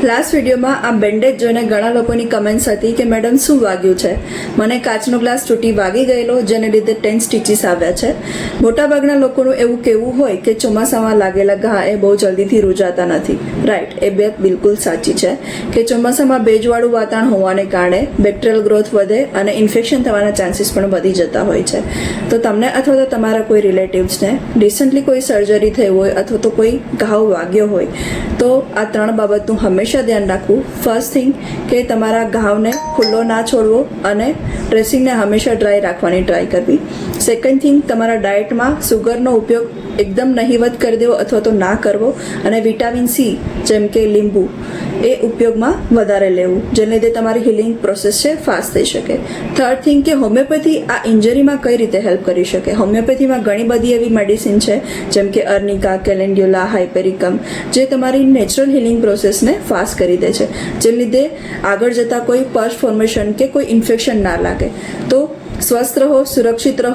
Last વિડીયોમાં આ bandage જોઈને ઘણા લોકોની કમેન્ટ્સ હતી કે મેડમ શું વાગ્યું છે, મને કાચનો ગ્લાસ તૂટી વાગી ગયેલો જેને લીધે 10 સ્ટીચીસ આવ્યા છે. મોટાભાગના લોકોનું એવું કહેવું હોય કે ચોમાસામાં લાગેલા ઘા એ બહુ જલ્દીથી રૂજાતા નથી. રાઈટ, એ વાત બિલકુલ સાચી છે કે ચોમાસામાં ભેજવાળું વાતાવરણ હોવાને કારણે બેક્ટેરિયલ ગ્રોથ વધે અને ઇન્ફેક્શન થવાના ચાન્સીસ પણ વધી જતા હોય છે. તો તમને અથવા તો તમારા કોઈ રિલેટિવ્સને રિસન્ટલી કોઈ સર્જરી થઈ હોય અથવા તો કોઈ ઘાવ વાગ્યો હોય તો આ 3 બાબતનું હંમેશા ધ્યાન રાખવું. ફર્સ્ટ થિંગ કે તમારા ઘાવને ખુલ્લો ના છોડવો અને ડ્રેસિંગને હંમેશા ડ્રાય રાખવાની ટ્રાય કરવી. સેકન્ડ થિંગ, તમારા ડાયટમાં સુગરનો ઉપયોગ એકદમ નહિવત કરી દેવો અથવા તો ના કરવો અને વિટામિન સી જેમ કે લીંબુ એ ઉપયોગમાં વધારે લેવું, જેને લીધે તમારી હિલિંગ પ્રોસેસ છે ફાસ્ટ થઈ શકે. થર્ડ થિંગ કે હોમિયોપેથી આ ઇન્જરીમાં કઈ રીતે હેલ્પ કરી શકે. હોમિયોપેથીમાં ઘણી બધી એવી મેડિસિન છે જેમ કે અર્નિકા, કેલેન્ડ્યુલા, હાઇપેરિકમ, જે તમારી નેચરલ હિલિંગ પ્રોસેસને ફાસ્ટ કરી દે છે, જેને લીધે આગળ જતાં કોઈ પર્સ ફોર્મેશન કે કોઈ ઇન્ફેક્શન ના લાગે. તો સ્વસ્થ રહો, સુરક્ષિત રહો.